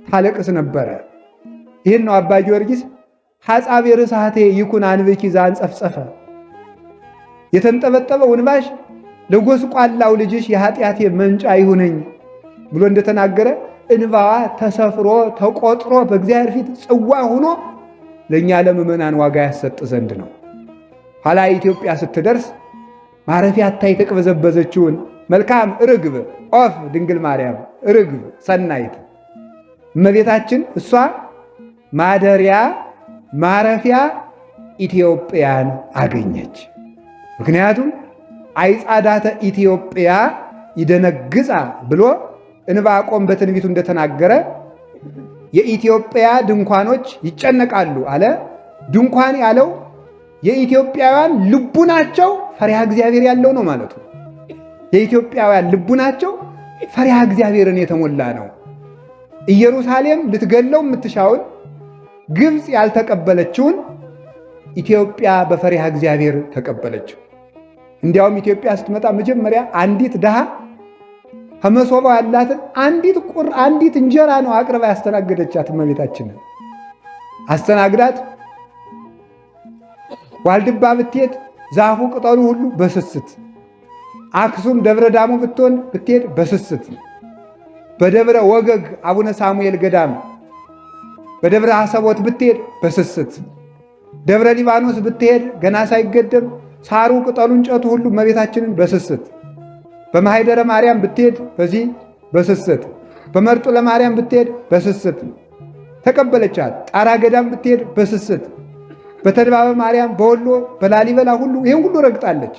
ታለቅስ ነበረ። ይህን ነው አባ ጊዮርጊስ ሐጻቤ ርሳቴ ይኩን አንብኪ ዘአንጸፍጸፈ፣ የተንጠበጠበው እንባሽ ለጎስቋላው ልጅሽ የኃጢአቴ መንጫ ይሁነኝ ብሎ እንደተናገረ እንባዋ ተሰፍሮ ተቆጥሮ በእግዚአብሔር ፊት ጽዋ ሆኖ ለእኛ ለምእመናን ዋጋ ያሰጥ ዘንድ ነው። ኋላ ኢትዮጵያ ስትደርስ ማረፊያ አታ የተቅበዘበዘችውን መልካም ርግብ ኦፍ ድንግል ማርያም ርግብ ሰናይት እመቤታችን እሷ ማደሪያ ማረፊያ ኢትዮጵያን አገኘች። ምክንያቱም አይጻዳተ ኢትዮጵያ ይደነግጻ ብሎ ዕንባቆም በትንቢቱ እንደተናገረ የኢትዮጵያ ድንኳኖች ይጨነቃሉ አለ። ድንኳን ያለው የኢትዮጵያውያን ልቡናቸው ፈሪሃ እግዚአብሔር ያለው ነው ማለቱ። የኢትዮጵያውያን ልቡናቸው ፈሪሃ እግዚአብሔርን የተሞላ ነው። ኢየሩሳሌም ልትገለው የምትሻውን ግብፅ ያልተቀበለችውን ኢትዮጵያ በፈሪሃ እግዚአብሔር ተቀበለችው። እንዲያውም ኢትዮጵያ ስትመጣ መጀመሪያ አንዲት ድሃ ከመሶባ ያላትን አንዲት እንጀራ ነው አቅርባ ያስተናገደቻት። እመቤታችንን አስተናግዳት ዋልድባ ብትሄድ ዛፉ ቅጠሉ ሁሉ በስስት፣ አክሱም ደብረ ዳሞ ብትሄድ በስስት፣ በደብረ ወገግ አቡነ ሳሙኤል ገዳም በደብረ አሰቦት ብትሄድ በስስት፣ ደብረ ሊባኖስ ብትሄድ ገና ሳይገደም ሳሩ ቅጠሉ እንጨቱ ሁሉ እመቤታችንን በስስት፣ በማኅደረ ማርያም ብትሄድ በዚህ በስስት፣ በመርጦ ለማርያም ብትሄድ በስስት ተቀበለቻት። ጣራ ገዳም ብትሄድ በስስት፣ በተድባበ ማርያም በወሎ በላሊበላ ሁሉ ይህን ሁሉ ረግጣለች።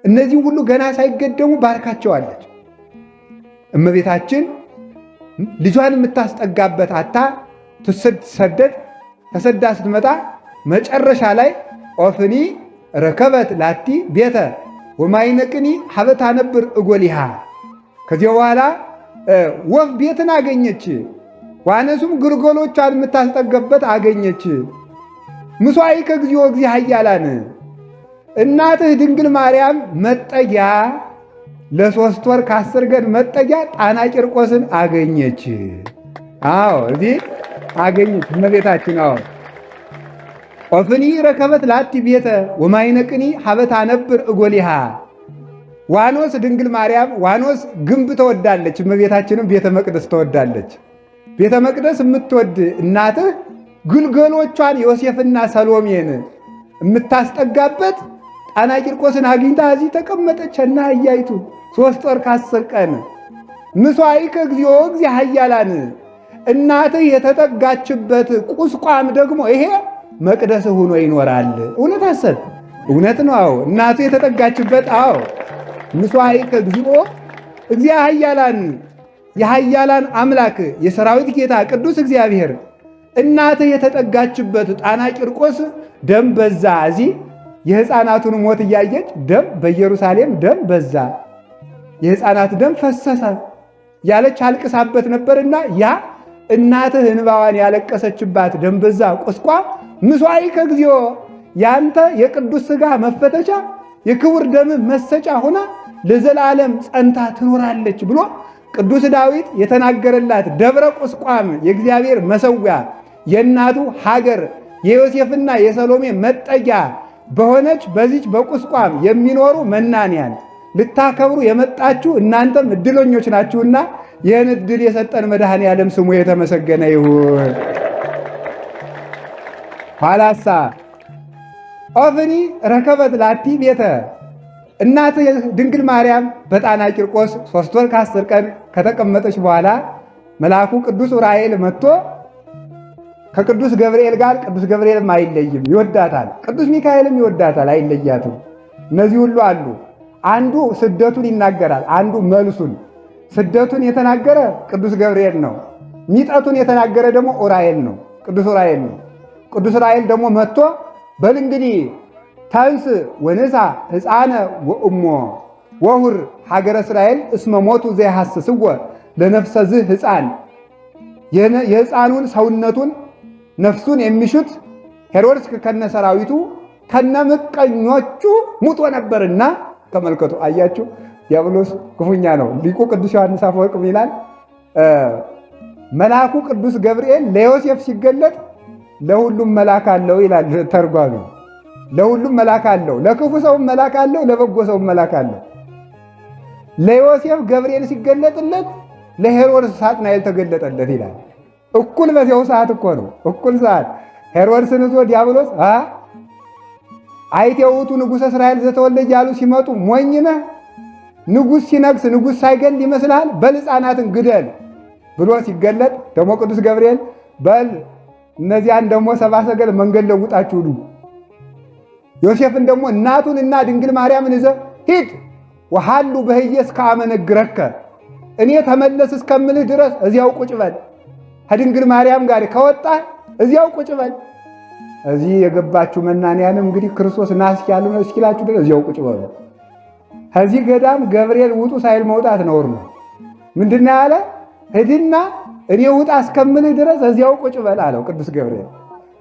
እነዚህ ሁሉ ገና ሳይገደሙ ባርካቸዋለች። እመቤታችን ልጇን የምታስጠጋበት አታ ትሰደድ ተሰዳ ስትመጣ መጨረሻ ላይ ኦፍኒ ረከበት ላቲ ቤተ ወማይነቅኒ ሀበታ ነብር እጎሊሃ። ከዚህ በኋላ ወፍ ቤትን አገኘች፣ ዋነሱም ግልገሎቿን የምታስጠገበት አገኘች። ምሷይ ከግዚኦ እግዚእ ኃያላን እናትህ ድንግል ማርያም መጠጊያ ለ3 ወር ከ10 ቀን መጠጊያ ጣና ቂርቆስን አገኘች። አዎ እዚህ አገኘች እመቤታችን። አዎ ኦፍኒ ረከበት ላቲ ቤተ ወማይነቅኒ ሀበታ ነብር እጎሊሃ። ዋኖስ ድንግል ማርያም ዋኖስ ግንብ ተወዳለች፣ እመቤታችንም ቤተ መቅደስ ተወዳለች። ቤተ መቅደስ የምትወድ እናትህ ግልገሎቿን ዮሴፍና ሰሎሜን የምታስጠጋበት ጣና ቂርቆስን አግኝታ እዚህ ተቀመጠች። እና አህያይቱ 3 ወር ከ10 ቀን ምሷይከ እግዚኦ እግዚእ ኃያላን እናትህ የተጠጋችበት ቁስቋም ደግሞ ይሄ መቅደስ ሆኖ ይኖራል። እውነት አሰብ እውነት ነው። አዎ እናቱ የተጠጋችበት አዎ ምሷይከ እግዚኦ እግዚእ ኃያላን የኃያላን አምላክ የሰራዊት ጌታ ቅዱስ እግዚአብሔር እናትህ የተጠጋችበት ጣና ቂርቆስ ደም በዛ። እዚህ የሕፃናቱን ሞት እያየች ደም በኢየሩሳሌም ደም በዛ፣ የሕፃናት ደም ፈሰሰ ያለች አልቅሳበት ነበርና ያ እናትህ እንባዋን ያለቀሰችባት ደም በዛ ቁስቋም ምሷይከ እግዚኦ ያንተ የቅዱስ ሥጋ መፈተቻ የክቡር ደም መሰጫ ሆና ለዘላለም ጸንታ ትኖራለች ብሎ ቅዱስ ዳዊት የተናገረላት ደብረ ቁስቋም የእግዚአብሔር መሠዊያ የእናቱ ሀገር የዮሴፍና የሰሎሜ መጠጊያ በሆነች በዚች በቁስቋም የሚኖሩ መናንያን ልታከብሩ የመጣችሁ እናንተም እድለኞች ናችሁና ይህን እድል የሰጠን መድኃኔ ዓለም ስሙ የተመሰገነ ይሁን። ኋላሳ ኦፍኒ ረከበት ላቲ ቤተ እናትህ ድንግል ማርያም በጣና ቂርቆስ 3 ወር ከ10 ቀን ከተቀመጠች በኋላ መልአኩ ቅዱስ ዑራኤል መጥቶ ከቅዱስ ገብርኤል ጋር ቅዱስ ገብርኤልም አይለይም ይወዳታል፣ ቅዱስ ሚካኤልም ይወዳታል አይለያትም። እነዚህ ሁሉ አሉ። አንዱ ስደቱን ይናገራል፣ አንዱ መልሱን። ስደቱን የተናገረ ቅዱስ ገብርኤል ነው። ሚጠቱን የተናገረ ደግሞ ዑራኤል ነው፣ ቅዱስ ዑራኤል ነው። ቅዱስ ዑራኤል ደግሞ መጥቶ በል እንግዲህ ታንስ ወነሳ ሕፃነ ወእሞ ወሁር ሀገረ እስራኤል እስመ ሞቱ ዘይሐስስዎ ለነፍሰ ዝህ ሕፃን የሕፃኑን ሰውነቱን ነፍሱን የሚሹት ሄሮድስ ከነ ሰራዊቱ ከነ ምቀኞቹ ሙቶ ነበርና። ተመልከቱ፣ አያችሁ ዲያብሎስ ክፉኛ ነው። ሊቁ ቅዱስ ዮሐንስ አፈወርቅ ይላል መልአኩ ቅዱስ ገብርኤል ለዮሴፍ ሲገለጥ ለሁሉም መልአክ አለው ይላል ተርጓሚ። ለሁሉም መልአክ አለው፣ ለክፉ ሰውም መልአክ አለው፣ ለበጎ ሰውም መልአክ አለው። ለዮሴፍ ገብርኤል ሲገለጥለት ለሄሮድስ ሳጥናኤል ተገለጠለት ይላል። እኩል በዚያው ሰዓት እኮ ነው፣ እኩል ሰዓት ሄሮድስን ይዞ ዲያብሎስ አይቴ ውእቱ ንጉሠ እስራኤል ዘተወለደ ያሉ ሲመጡ ሞኝ ነህ፣ ንጉሥ ሲነግስ ንጉሥ ሳይገል ይመስልሃል? በል ሕፃናትን ግደል ብሎ ሲገለጥ ደግሞ ቅዱስ ገብርኤል በል እነዚያን ደግሞ ሰብአ ሰገል መንገድ ለውጣችሁ ሂዱ፣ ዮሴፍን ደግሞ እናቱንና ድንግል ማርያምን ይዘህ ሂድ፣ ወሃሉ በህየ እስከ አመ እነግረከ፣ እኔ ተመለስ እስከምልህ ድረስ እዚያው ቁጭ በል፣ ከድንግል ማርያም ጋር ከወጣ እዚያው ቁጭ በል። እዚህ የገባችሁ መናንያንም እንግዲህ ክርስቶስ ና እስኪላችሁ ድረስ እዚያው ቁጭ በሉ። ከዚህ ገዳም ገብርኤል ውጡ ሳይል መውጣት ነውር ነው። ምንድነው ያለ? ሂድና እኔ ውጣ እስከምልህ ድረስ እዚያው ቁጭ በል አለው ቅዱስ ገብርኤል።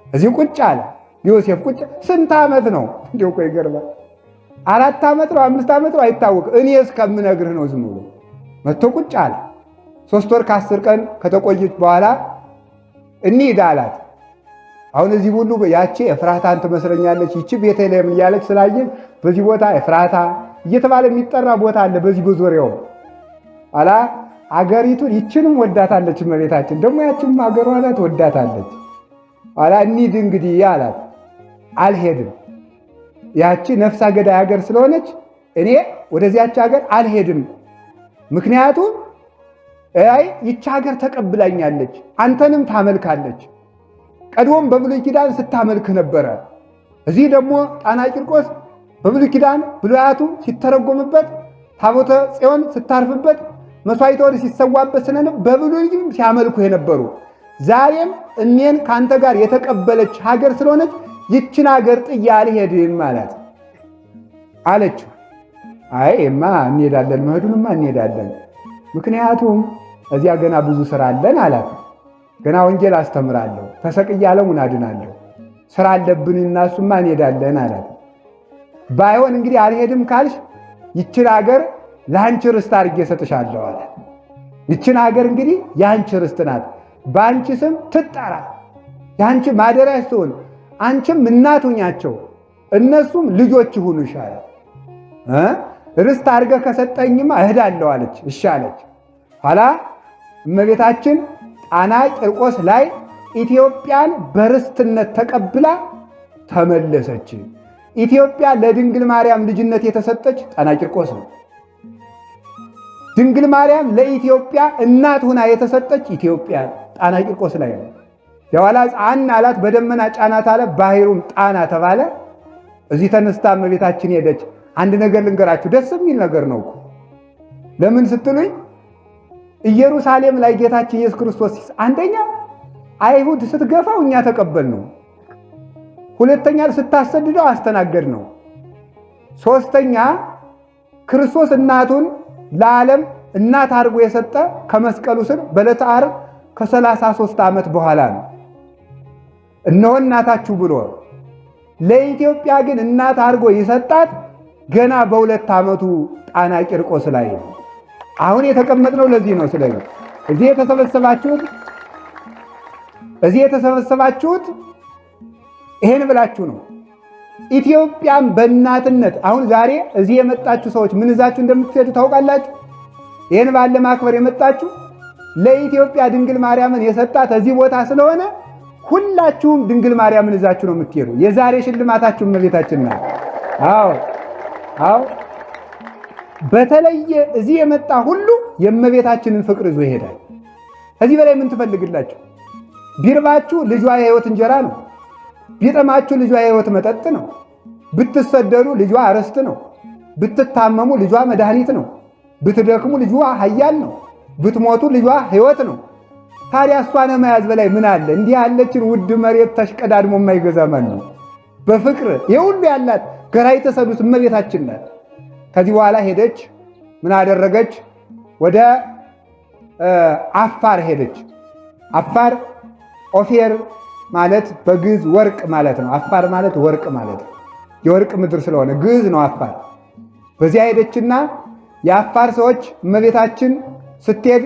እዚህ ቁጭ አለ። ዮሴፍ ቁጭ ስንት ዓመት ነው? እንዲሁ እኮ ይገርማል። 4 ዓመት ነው 5 ዓመት ነው አይታወቅም። እኔ እስከምነግርህ ነው ዝም ብሎ መጥቶ ቁጭ አለ። 3 ወር ከ10 ቀን ከተቆየች በኋላ እንሂድ አላት። አሁን እዚህ ሁሉ ያቺ ኤፍራታን ትመስለኛለች፣ ይቺ ቤተልሔም እያለች ስላየን በዚህ ቦታ ኤፍራታ እየተባለ የሚጠራ ቦታ አለ በዚህ በዙሪያው አላ አገሪቱን ይችንም ወዳታለች እመቤታችን፣ ደግሞ ያችንም አገሯ ናት ወዳታለች። አላ እንሂድ እንግዲህ አላት። አልሄድም፣ ያቺ ነፍሰ ገዳይ ሀገር ስለሆነች እኔ ወደዚያች ሀገር አልሄድም። ምክንያቱም ይቺ ሀገር ተቀብላኛለች፣ አንተንም ታመልካለች። ቀድሞም በብሉይ ኪዳን ስታመልክ ነበረ። እዚህ ደግሞ ጣና ቂርቆስ በብሉይ ኪዳን ብሉያቱ ሲተረጎምበት ታቦተ ጽዮን ስታርፍበት መስዋዕተ ወር ሲሰዋበት ስለነበር በብሉይም ሲያመልኩ የነበሩ ዛሬም እኔን ካንተ ጋር የተቀበለች ሀገር ስለሆነች ይችን ሀገር ጥዬ አልሄድም ማለት አለችው። አይማ እንሄዳለን፣ መሄዱንማ እንሄዳለን፣ ምክንያቱም እዚያ ገና ብዙ ስራ አለን አላት። ገና ወንጌል አስተምራለሁ፣ ተሰቅዬ ዓለሙን አድናለሁ፣ ስራ አለብንና እሱማ እንሄዳለን አላት። ባይሆን እንግዲህ አልሄድም ካልሽ ይችን ሀገር ለአንቺ ርስት አድርጌ እሰጥሻለሁ አለ። ይችን ሀገር እንግዲህ የአንቺ ርስት ናት፣ በአንቺ ስም ትጠራ፣ የአንቺ ማደሪያ ስትሆን አንቺም እናት ሁኛቸው፣ እነሱም ልጆች ይሁኑ ይሻላል። ርስት አድርገህ ከሰጠኝማ እሄዳለሁ አለች። እሺ አለች። ኋላ እመቤታችን ጣና ቂርቆስ ላይ ኢትዮጵያን በርስትነት ተቀብላ ተመለሰች። ኢትዮጵያ ለድንግል ማርያም ልጅነት የተሰጠች ጣና ቂርቆስ ነው። ድንግል ማርያም ለኢትዮጵያ እናት ሆና የተሰጠች ኢትዮጵያ ጣና ቂርቆስ ላይ ነው። የኋላ ጻን አላት፣ በደመና ጫናት አለ፣ ባህሩም ጣና ተባለ። እዚህ ተነስታ እመቤታችን ሄደች። አንድ ነገር ልንገራችሁ፣ ደስ የሚል ነገር ነው እኮ። ለምን ስትሉኝ ኢየሩሳሌም ላይ ጌታችን ኢየሱስ ክርስቶስ አንደኛ አይሁድ ስትገፋው እኛ ተቀበል ነው፣ ሁለተኛ ስታሰድደው አስተናገድ ነው፣ ሶስተኛ ክርስቶስ እናቱን ለዓለም እናት አድርጎ የሰጠ ከመስቀሉ ስር በዕለተ ዓርብ ከ33 ዓመት በኋላ ነው። እነሆ እናታችሁ ብሎ ለኢትዮጵያ ግን እናት አድርጎ የሰጣት ገና በ2 ዓመቱ ጣና ቂርቆስ ላይ ነው። አሁን የተቀመጥነው ለዚህ ነው። ስለዚህ እዚህ የተሰበሰባችሁት ይሄን ብላችሁ ነው። ኢትዮጵያን በእናትነት አሁን ዛሬ እዚህ የመጣችሁ ሰዎች ምን ይዛችሁ እንደምትሄዱ ታውቃላችሁ? ይሄን ባለ ማክበር የመጣችሁ ለኢትዮጵያ ድንግል ማርያምን የሰጣት እዚህ ቦታ ስለሆነ ሁላችሁም ድንግል ማርያምን ይዛችሁ ነው የምትሄዱ። የዛሬ ሽልማታችሁ እመቤታችን ናት። አዎ በተለየ እዚህ የመጣ ሁሉ የእመቤታችንን ፍቅር ይዞ ይሄዳል። ከዚህ በላይ ምን ትፈልግላችሁ? ቢርባችሁ ልጇ የሕይወት እንጀራ ነው። ቢጠማችሁ ልጇ የሕይወት መጠጥ ነው። ብትሰደዱ ልጇ ርስት ነው። ብትታመሙ ልጇ መድኃኒት ነው። ብትደክሙ ልጇ ኃያል ነው። ብትሞቱ ልጇ ሕይወት ነው። ታዲያ እሷን መያዝ በላይ ምን አለ? እንዲህ ያለችን ውድ መሬት ተሽቀዳድሞ የማይገዛ ማን ነው? በፍቅር የሁሉ ያላት ገራይተ ሰዱስ እመቤታችን ናት። ከዚህ በኋላ ሄደች። ምን አደረገች? ወደ አፋር ሄደች። አፋር ኦፌር ማለት በግዕዝ ወርቅ ማለት ነው። አፋር ማለት ወርቅ ማለት ነው። የወርቅ ምድር ስለሆነ ግዕዝ ነው አፋር። በዚያ ሄደችና የአፋር ሰዎች እመቤታችን ስትሄድ